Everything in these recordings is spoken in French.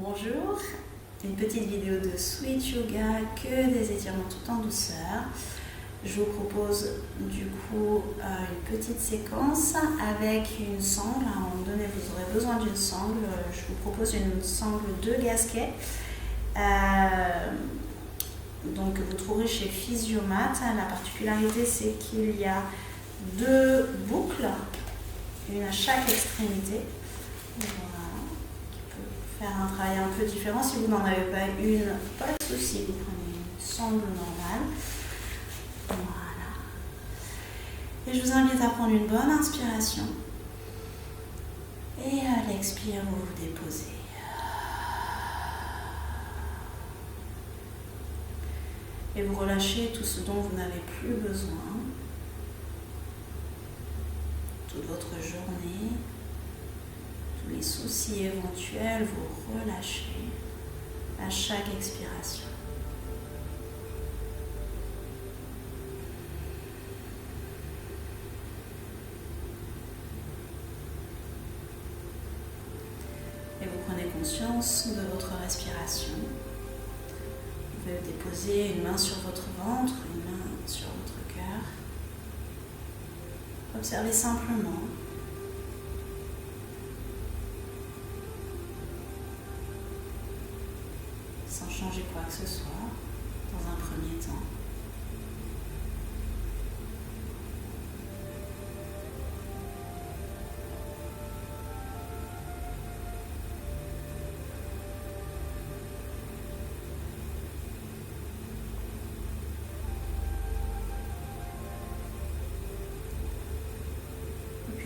Bonjour, une petite vidéo de Sweet Yoga, que des étirements tout en douceur. Je vous propose du coup une petite séquence avec une sangle. À un moment donné, vous aurez besoin d'une sangle. Je vous propose une sangle de gasquet. Donc vous trouverez chez Physiomat. La particularité, c'est qu'il y a deux boucles, une à chaque extrémité. Voilà, qui peut faire un travail un peu différent. Si vous n'en avez pas une, pas de souci, vous prenez une sangle normale. Voilà. Et je vous invite à prendre une bonne inspiration. Et à l'expire, vous vous déposez. Et vous relâchez tout ce dont vous n'avez plus besoin. Toute votre journée, tous les soucis éventuels, vous relâchez à chaque expiration. Et vous prenez conscience de votre respiration. Vous pouvez déposer une main sur votre ventre, une main sur votre cœur. Observez simplement. Sans changer quoi que ce soit, dans un premier temps.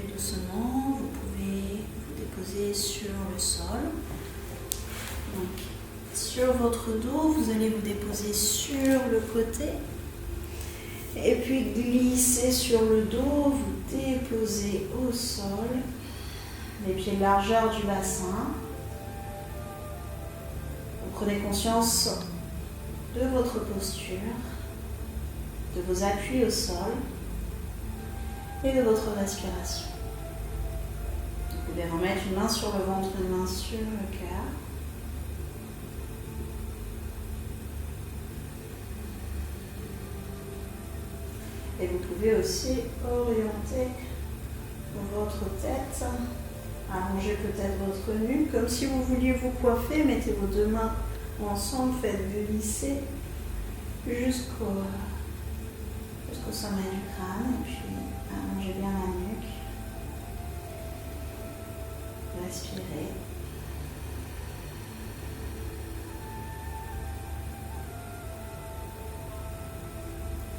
Doucement, vous pouvez vous déposer sur le sol. Donc, sur votre dos, vous allez vous déposer sur le côté. Et puis glisser sur le dos, vous déposez au sol. Les pieds largeur du bassin. Vous prenez conscience de votre posture, de vos appuis au sol et de votre respiration. Vous pouvez remettre une main sur le ventre, une main sur le cœur. Et vous pouvez aussi orienter votre tête, allonger peut-être votre nuque, comme si vous vouliez vous coiffer. Mettez vos deux mains ensemble, faites glisser jusqu'au sommet du crâne, et puis allongez bien la nuque. Respirez.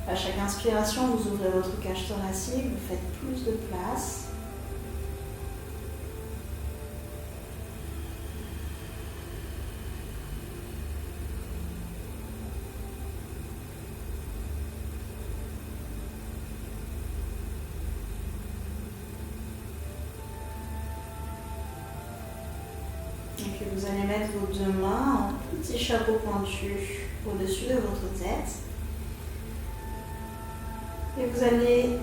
À chaque inspiration, vous ouvrez votre cage thoracique, vous faites plus de place. Et puis vous allez mettre vos deux mains en petit chapeau pointu au-dessus de votre tête. Et vous allez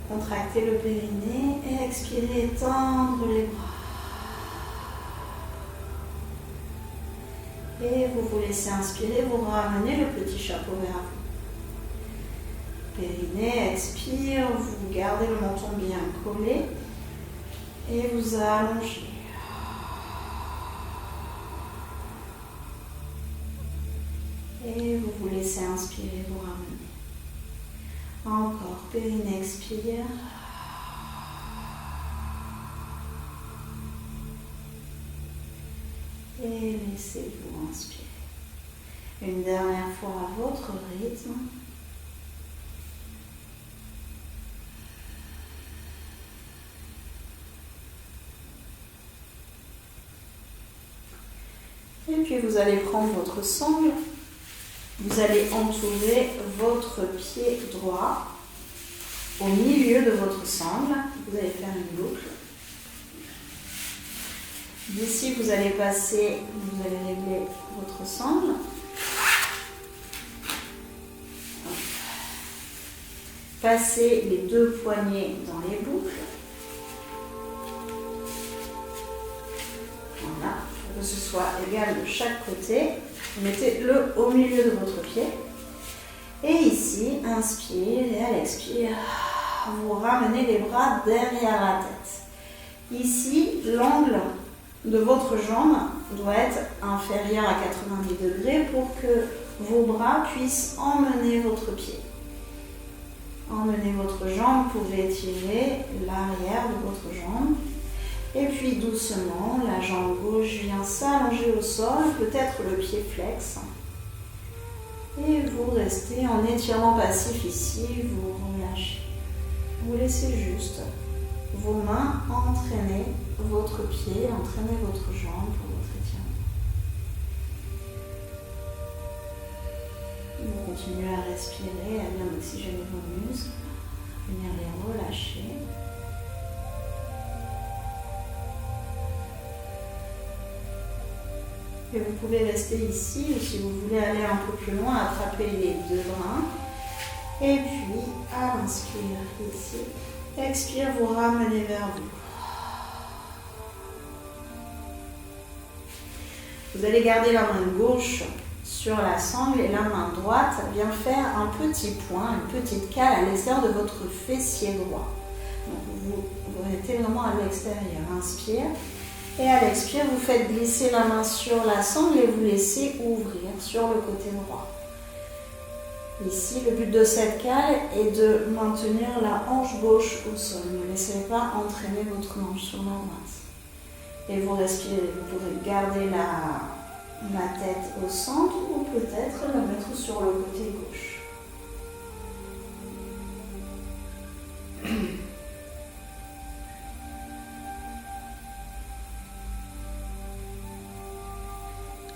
contracter le périnée et expirer, étendre les bras. Et vous vous laissez inspirer, vous ramenez le petit chapeau vers vous. Périnée, expire, vous gardez le menton bien collé et vous allongez. Et vous vous laissez inspirer, vous ramenez. Encore, périnée, expire. Et laissez-vous inspirer. Une dernière fois à votre rythme. Et puis vous allez prendre votre sangle. Vous allez entourer votre pied droit au milieu de votre sangle. Vous allez faire une boucle. D'ici, vous allez régler votre sangle. Passez les deux poignets dans les boucles. Voilà, que ce soit égal de chaque côté. Mettez-le au milieu de votre pied. Et ici, inspire et à l'expire, vous ramenez les bras derrière la tête. Ici, l'angle de votre jambe doit être inférieur à 90 degrés pour que vos bras puissent emmener votre pied. Emmenez votre jambe, vous pouvez étirer l'arrière de votre jambe. Et puis doucement, la jambe gauche vient s'allonger au sol, peut-être le pied flex. Et vous restez en étirement passif ici, vous relâchez. Vous laissez juste vos mains entraîner votre pied, entraîner votre jambe pour votre étirement. Vous continuez à respirer, à bien oxygéner vos muscles, à venir les relâcher. Et vous pouvez rester ici, ou si vous voulez aller un peu plus loin, attraper les deux bras. Et puis, à l'inspire ici, expire, vous ramenez vers vous. Vous allez garder la main gauche sur la sangle et la main droite vient faire un petit point, une petite cale à l'extérieur de votre fessier droit. Donc vous mettez vraiment à l'extérieur. Inspire. Et à l'expire, vous faites glisser la main sur la sangle et vous laissez ouvrir sur le côté droit. Ici, le but de cette cale est de maintenir la hanche gauche au sol. Ne laissez pas entraîner votre hanche sur la droite. Et vous respirez. Vous pourrez garder la tête au centre ou peut-être la mettre sur le côté gauche.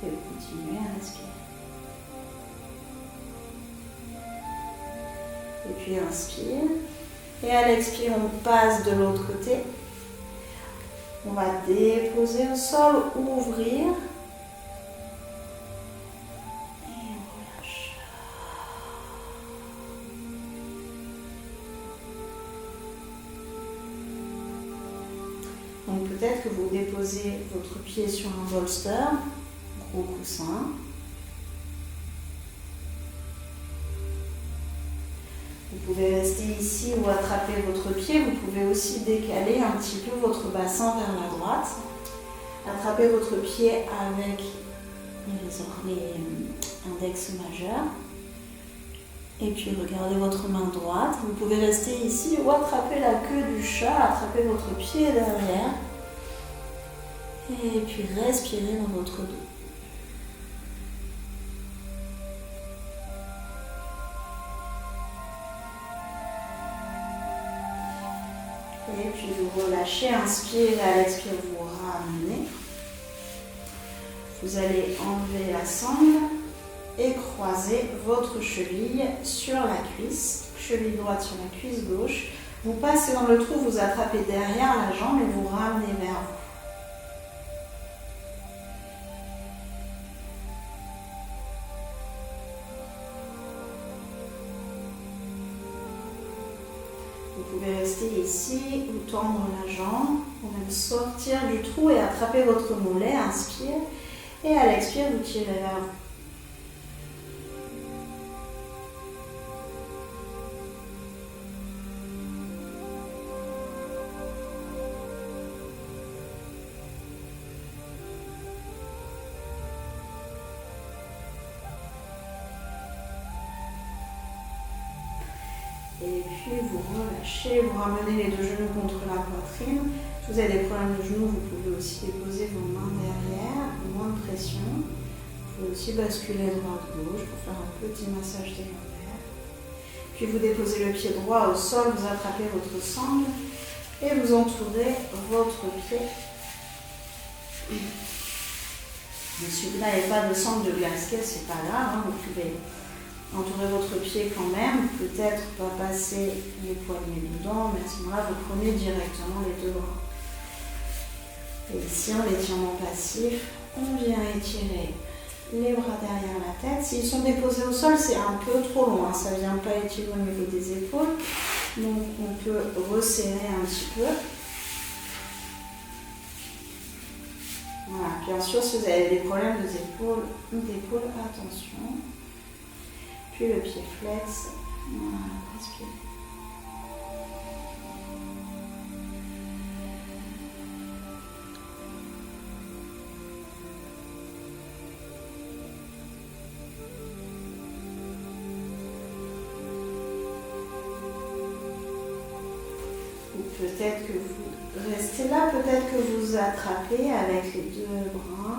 Et vous continuez à respirer. Et puis inspire. Et à l'expire, on passe de l'autre côté. On va déposer au sol, ouvrir. Et on relâche. Donc peut-être que vous déposez votre pied sur un bolster. Au coussin. Vous pouvez rester ici ou attraper votre pied. Vous pouvez aussi décaler un petit peu votre bassin vers la droite. Attrapez votre pied avec les index majeurs. Et puis regardez votre main droite. Vous pouvez rester ici ou attraper la queue du chat. Attrapez votre pied derrière. Et puis respirez dans votre dos. Et puis vous relâchez, inspirez, à l'expire, vous ramenez. Vous allez enlever la sangle et croiser votre cheville sur la cuisse. Cheville droite sur la cuisse gauche. Vous passez dans le trou, vous attrapez derrière la jambe et vous ramenez vers vous. Vous pouvez rester ici ou tendre la jambe, ou même sortir du trou et attraper votre mollet, inspire, et à l'expire, vous tirez vers vous. Et puis vous relâchez, vous ramenez les deux genoux contre la poitrine. Si vous avez des problèmes de genoux, vous pouvez aussi déposer vos mains derrière, moins de pression. Vous pouvez aussi basculer droite-gauche pour faire un petit massage des lombaires. Puis vous déposez le pied droit au sol, vous attrapez votre sangle et vous entourez votre pied. Mais si vous n'avez pas de sangle de glace, c'est pas grave, vous pouvez entourez votre pied quand même, peut-être pas passer les poignets dedans, mais à ce moment-là, vous prenez directement les deux bras. Et ici, en étirement passif, on vient étirer les bras derrière la tête. S'ils sont déposés au sol, c'est un peu trop long, ça ne vient pas étirer au niveau des épaules. Donc, on peut resserrer un petit peu. Voilà. Bien sûr, si vous avez des problèmes d'épaule, attention. Puis le pied flex. Voilà, respirez. Peut-être que vous restez là, peut-être que vous attrapez avec les deux bras.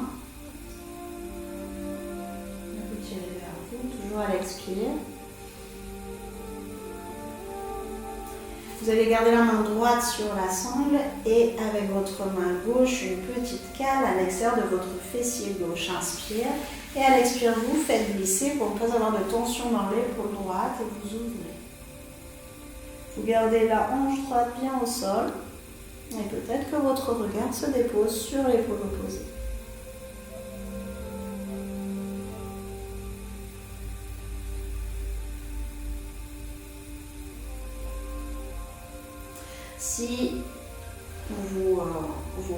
Vous tirez vers vous, toujours à l'expire. Vous allez garder la main droite sur la sangle et avec votre main gauche, une petite cale à l'extérieur de votre fessier gauche. Inspire et à l'expire, vous faites glisser pour ne pas avoir de tension dans l'épaule droite et vous ouvrez. Vous gardez la hanche droite bien au sol et peut-être que votre regard se dépose sur l'épaule opposée. Si vous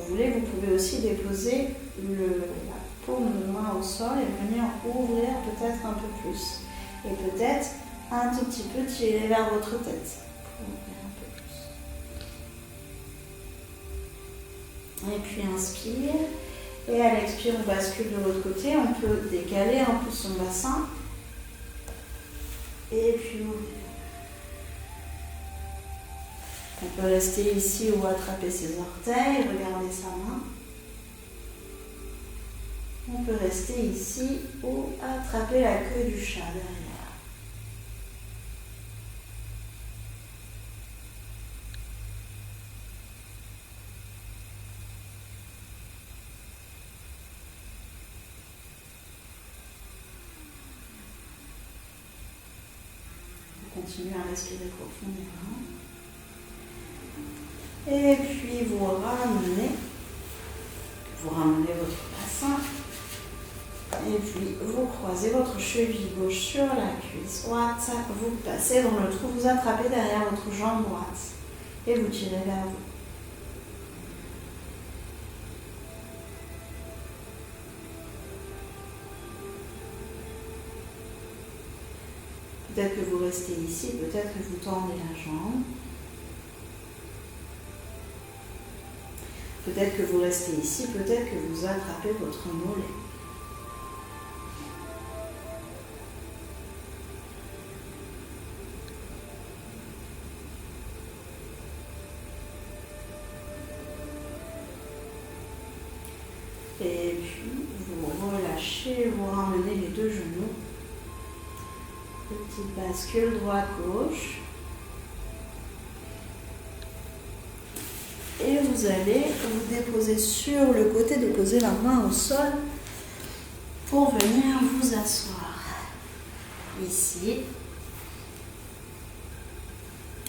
voulez, vous pouvez aussi déposer la paume de main au sol et venir ouvrir peut-être un peu plus. Et peut-être un tout petit peu tirer vers votre tête. Et puis inspire. Et à l'expire, on bascule de l'autre côté. On peut décaler un peu son bassin. Et puis ouvrir. On peut rester ici ou attraper ses orteils, regarder sa main. On peut rester ici ou attraper la queue du chat derrière. Continuez à respirer profondément. Et puis vous ramenez votre bassin. Et puis vous croisez votre cheville gauche sur la cuisse droite. Vous passez dans le trou, vous attrapez derrière votre jambe droite. Et vous tirez vers vous. Peut-être que vous restez ici, peut-être que vous tendez la jambe. Peut-être que vous restez ici, peut-être que vous attrapez votre mollet. Et puis, vous relâchez, vous ramenez les deux genoux. Petite bascule droite-gauche. Et vous allez vous déposer sur le côté, déposer la main au sol pour venir vous asseoir. Ici,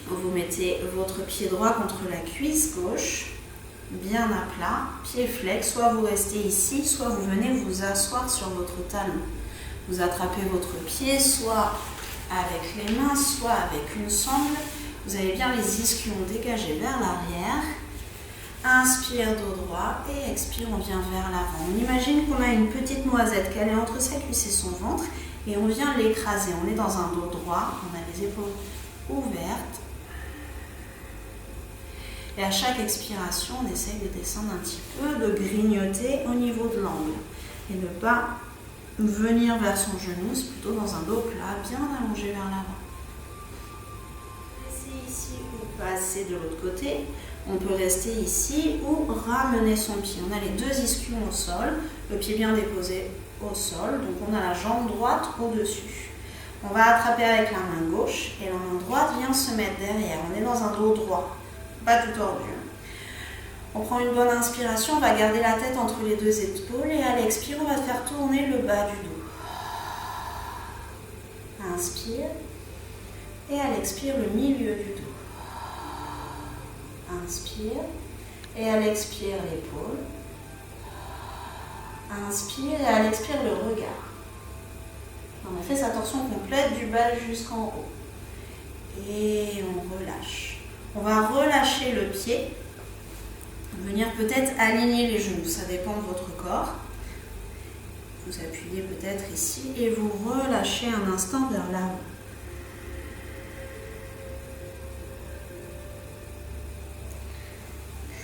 vous mettez votre pied droit contre la cuisse gauche, bien à plat, pied flex. Soit vous restez ici, soit vous venez vous asseoir sur votre talon. Vous attrapez votre pied, soit avec les mains, soit avec une sangle. Vous avez bien les ischions dégagés vers l'arrière. Inspire dos droit et expire, on vient vers l'avant. On imagine qu'on a une petite noisette qu'elle est entre sa cuisse et son ventre et on vient l'écraser. On est dans un dos droit, on a les épaules ouvertes. Et à chaque expiration, on essaye de descendre un petit peu, de grignoter au niveau de l'angle et ne pas venir vers son genou, c'est plutôt dans un dos plat, bien allongé vers l'avant. Restez ici ou passer de l'autre côté. On peut rester ici ou ramener son pied. On a les deux ischions au sol, le pied bien déposé au sol, donc on a la jambe droite au-dessus. On va attraper avec la main gauche et la main droite vient se mettre derrière. On est dans un dos droit, pas tout tordu. On prend une bonne inspiration, on va garder la tête entre les deux épaules et à l'expire, on va faire tourner le bas du dos. Inspire et à l'expire, le milieu du dos. Inspire et à l'expire, l'épaule. Inspire et à l'expire, le regard. On a fait sa torsion complète du bas jusqu'en haut. Et on relâche. On va relâcher le pied. Venir peut-être aligner les genoux, ça dépend de votre corps. Vous appuyez peut-être ici et vous relâchez un instant vers l'avant.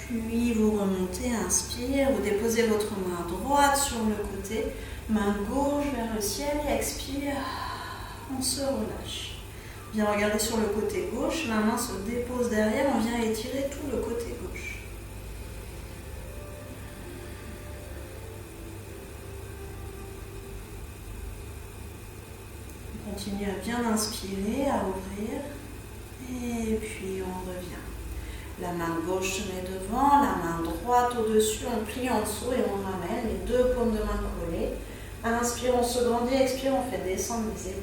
Puis vous remontez, inspire, vous déposez votre main droite sur le côté, main gauche vers le ciel et expire, on se relâche. Bien regarder sur le côté gauche, la main se dépose derrière, on vient étirer tout le côté gauche. On continue à bien inspirer, à ouvrir et puis on revient. La main gauche se met devant, la main droite au-dessus, on plie en dessous et on ramène les deux paumes de main collées. Inspire, on se grandit, expire, on fait descendre les épaules.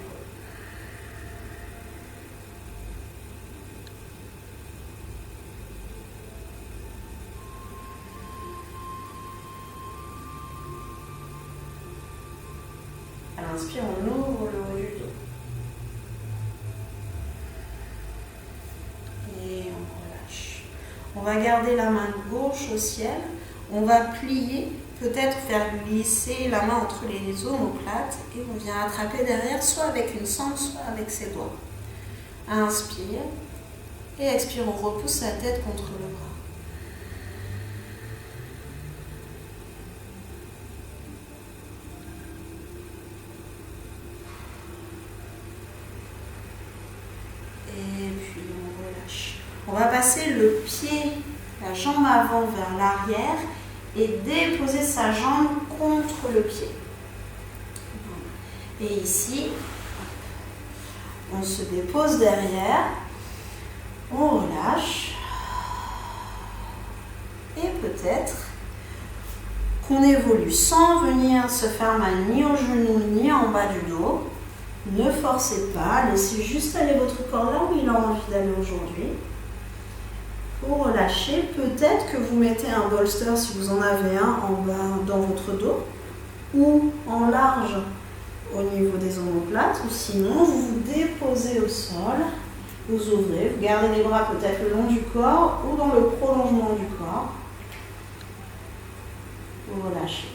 À l'inspire, on ouvre le haut du dos. Et on relâche. On va garder la main gauche au ciel. On va plier, peut-être faire glisser la main entre les omoplates et on vient attraper derrière, soit avec une sangle, soit avec ses doigts. Inspire et expire, on repousse la tête contre le bras. Et puis on relâche. On va passer le pied, la jambe avant vers l'arrière et déposer sa jambe contre le pied. Et ici, on se dépose derrière, on relâche et peut-être qu'on évolue sans venir se faire mal ni au genou ni en bas du dos. Ne forcez pas, laissez juste aller votre corps là où il a envie d'aller aujourd'hui. Pour relâcher, peut-être que vous mettez un bolster si vous en avez un en bas dans votre dos ou en large au niveau des omoplates, ou sinon vous vous déposez au sol, vous ouvrez, vous gardez les bras peut-être le long du corps ou dans le prolongement du corps. Vous relâchez.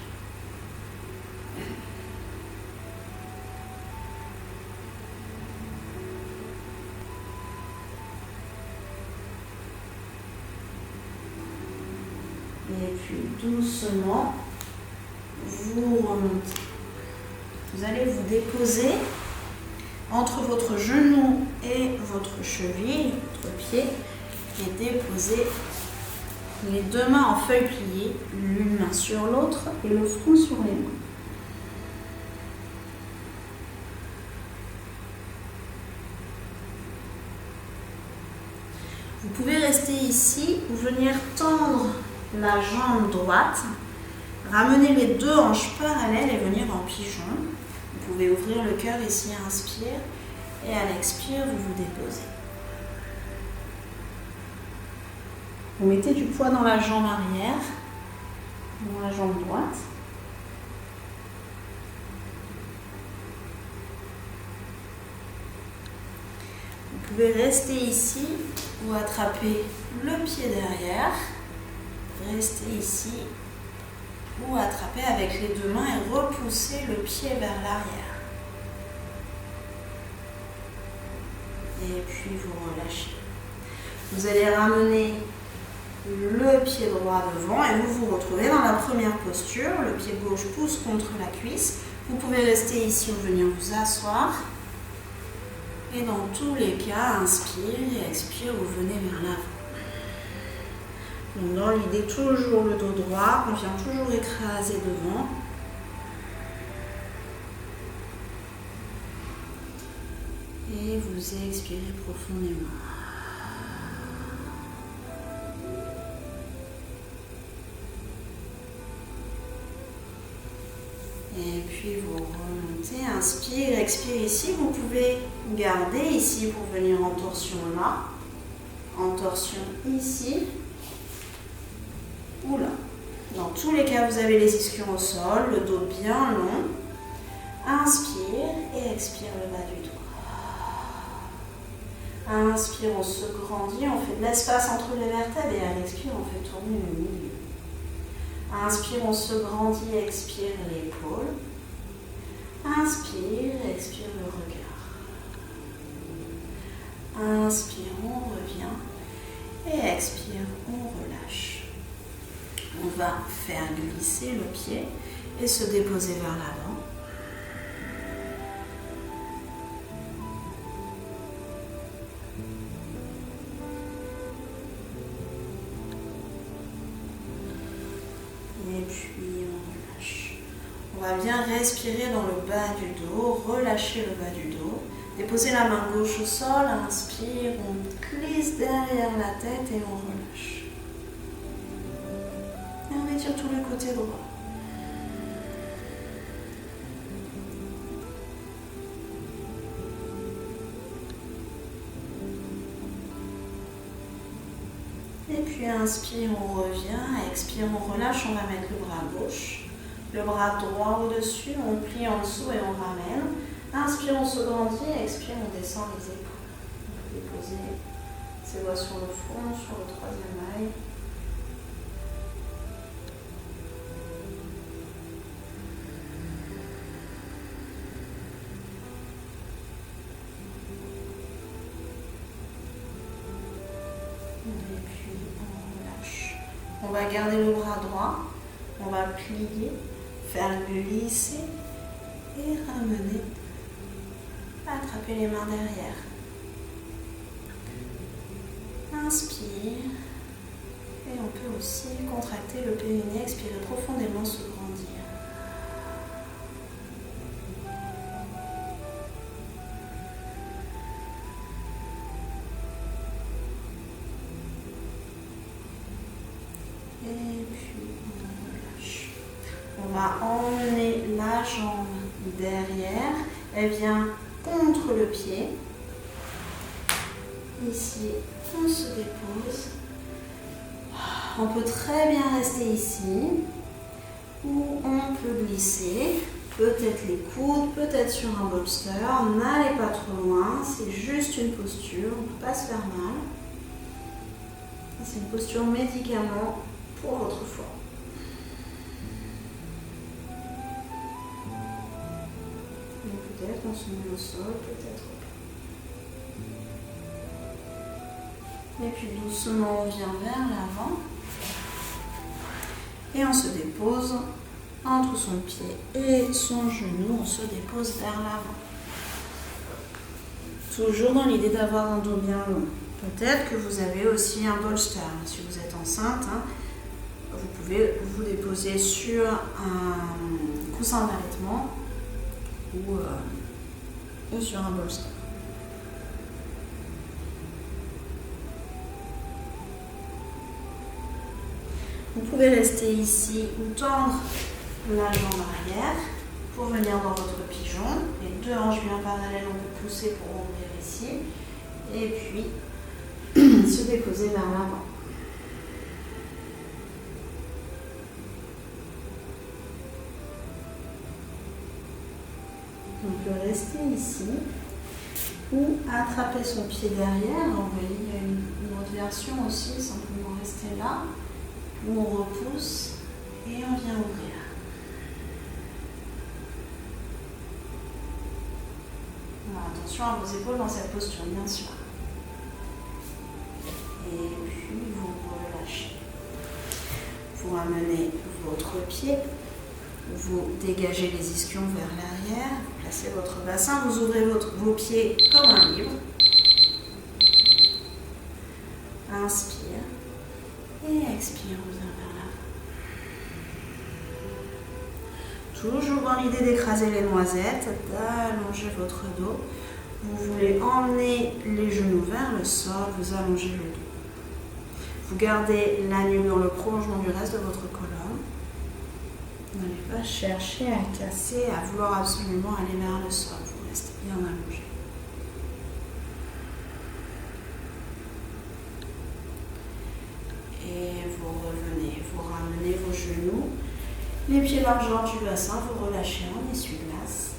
Et puis doucement, vous remontez. Vous allez vous déposer entre votre genou et votre cheville, votre pied, et déposer les deux mains en feuille pliée, l'une main sur l'autre et le front sur les mains. Vous pouvez rester ici ou venir tendre la jambe droite, ramener les deux hanches parallèles et venir en pigeon. Vous pouvez ouvrir le cœur ici, inspire, et à l'expire, vous vous déposez. Vous mettez du poids dans la jambe arrière, dans la jambe droite. Vous pouvez rester ici ou attraper le pied derrière. Restez ici ou attraper avec les deux mains et repousser le pied vers l'arrière. Et puis vous relâchez. Vous allez ramener le pied droit devant et vous vous retrouvez dans la première posture. Le pied gauche pousse contre la cuisse. Vous pouvez rester ici ou venir vous asseoir. Et dans tous les cas, inspire et expire, vous venez vers l'avant. Donc dans l'idée, toujours le dos droit, on vient toujours écraser devant. Et vous expirez profondément. Et puis vous remontez, inspire, expire ici. Vous pouvez garder ici pour venir en torsion là, en torsion ici ou là. Dans tous les cas, vous avez les ischions au sol, le dos bien long. Inspire et expire le bas du dos. Inspire, on se grandit, on fait de l'espace entre les vertèbres et à l'expire, on fait tourner le milieu. Inspire, on se grandit, expire l'épaule. Inspire, expire le regard. Inspire, on revient. Et expire, on relâche. On va faire glisser le pied et se déposer vers l'avant. Et puis on relâche. On va bien respirer dans le bas du dos, relâcher le bas du dos. Déposer la main gauche au sol, inspire, on glisse derrière la tête et on relâche. Et on étire tout le côté droit. Et puis inspire, on revient, expire, on relâche, on va mettre le bras gauche. Le bras droit au-dessus, on plie en dessous et on ramène. Inspire, on se grandit, expire, on descend les épaules. On peut déposer ses doigts sur le front, sur le troisième œil. Et puis on relâche. On va garder le bras droit, on va plier, faire glisser et ramener. Attraper les mains derrière. Inspire. Et on peut aussi contracter le périnée, expirer profondément, se grandir. Et puis on relâche. On va emmener la jambe derrière. Elle vient contre le pied. Ici, on se dépose. On peut très bien rester ici. Ou on peut glisser. Peut-être les coudes, peut-être sur un bolster. N'allez pas trop loin. C'est juste une posture. On ne peut pas se faire mal. C'est une posture médicament pour votre foie. Peut-être on se met au sol, peut-être pas. Et puis doucement on vient vers l'avant. Et on se dépose entre son pied et son genou. On se dépose vers l'avant. Toujours dans l'idée d'avoir un dos bien long. Peut-être que vous avez aussi un bolster. Si vous êtes enceinte, vous pouvez vous déposer sur un coussin d'allaitement ou sur un bolster. Vous pouvez rester ici ou tendre la jambe arrière pour venir dans votre pigeon. Les deux hanches bien parallèles, on peut pousser pour ouvrir ici. Et puis se déposer vers l'avant. On peut rester ici ou attraper son pied derrière. Vous voyez, il y a une autre version aussi, simplement rester là, où on repousse et on vient ouvrir. Alors, attention à vos épaules dans cette posture, bien sûr. Et puis vous relâchez. Vous ramenez votre pied. Vous dégagez les ischions vers l'arrière, vous placez votre bassin, vous ouvrez vos pieds comme un livre. Inspire et expire, vous allez vers l'avant. Toujours dans l'idée d'écraser les noisettes, d'allonger votre dos. Vous voulez emmener les genoux vers le sol, vous allongez le dos. Vous gardez l'annulure, le prolongement du reste de votre colonne. N'allez pas chercher à casser, à vouloir absolument aller vers le sol. Vous restez bien allongé. Et vous revenez, vous ramenez vos genoux, les pieds largeur du bassin, vous relâchez en essuie-glace.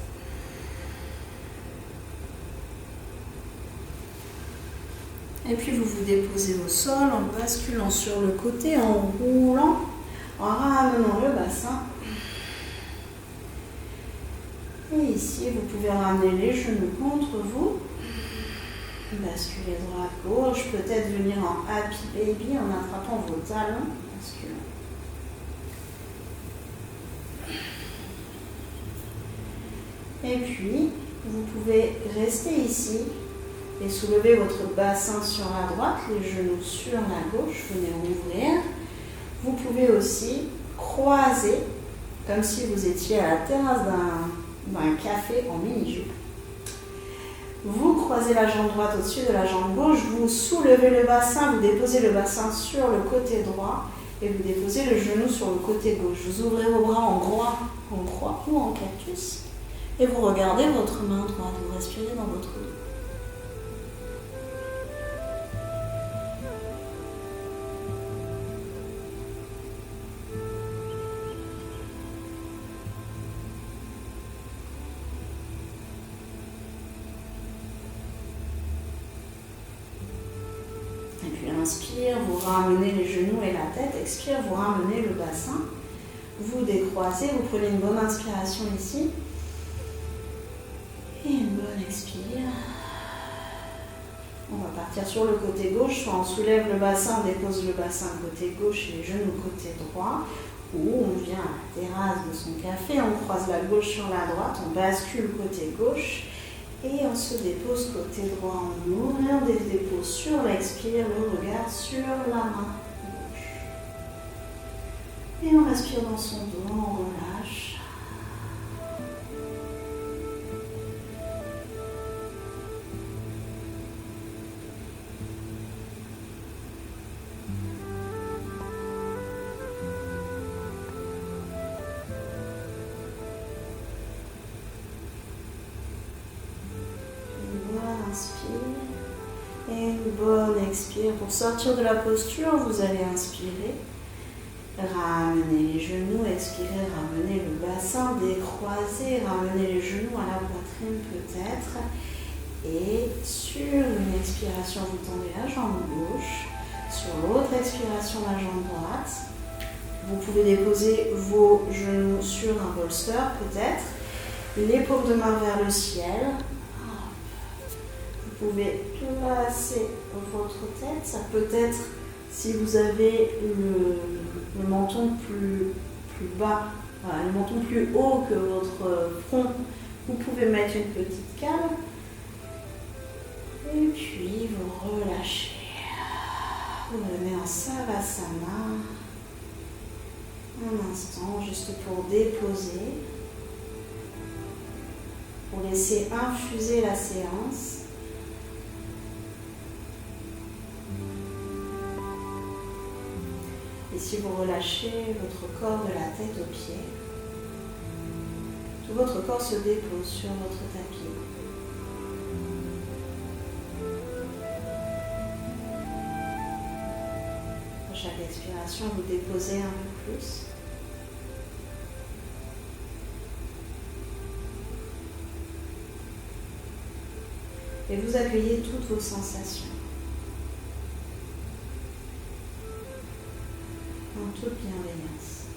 Et puis vous vous déposez au sol en basculant sur le côté, en roulant, en ramenant bassin. Et ici, vous pouvez ramener les genoux contre vous. Basculer droite-gauche. Peut-être venir en Happy Baby en attrapant vos talons. Basculer. Et puis, vous pouvez rester ici et soulever votre bassin sur la droite, les genoux sur la gauche, venez ouvrir. Vous pouvez aussi croiser, comme si vous étiez à la terrasse d'un café en mini-jupe. Vous croisez la jambe droite au-dessus de la jambe gauche, vous soulevez le bassin, vous déposez le bassin sur le côté droit et vous déposez le genou sur le côté gauche. Vous ouvrez vos bras en croix ou en cactus. Et vous regardez votre main droite, vous respirez dans votre dos. Et puis inspire, vous ramenez les genoux et la tête. Expire, vous ramenez le bassin. Vous décroisez, vous prenez une bonne inspiration ici. Et une bonne expire. On va partir sur le côté gauche, soit on soulève le bassin, on dépose le bassin côté gauche et les genoux côté droit, ou on vient à la terrasse de son café, on croise la gauche sur la droite, on bascule côté gauche et on se dépose côté droit. On ouvre et on dépose sur l'expire, le regard sur la main gauche. Et on respire dans son dos, on relâche. Inspire et une bonne expire. Pour sortir de la posture, vous allez inspirer, ramener les genoux, expirer, ramener le bassin, décroiser, ramener les genoux à la poitrine peut-être. Et sur une expiration, vous tendez la jambe gauche. Sur l'autre expiration, la jambe droite. Vous pouvez déposer vos genoux sur un bolster peut-être. Les paumes de main vers le ciel. Vous pouvez placer votre tête. Ça peut être, si vous avez le menton plus bas, voilà, le menton plus haut que votre front, vous pouvez mettre une petite cale. Et puis vous relâchez. Vous venez en Savasana. Un instant, juste pour déposer. Pour laisser infuser la séance. Et si vous relâchez votre corps de la tête aux pieds, tout votre corps se dépose sur votre tapis. À chaque expiration, vous déposez un peu plus. Et vous accueillez toutes vos sensations. En toute bienveillance.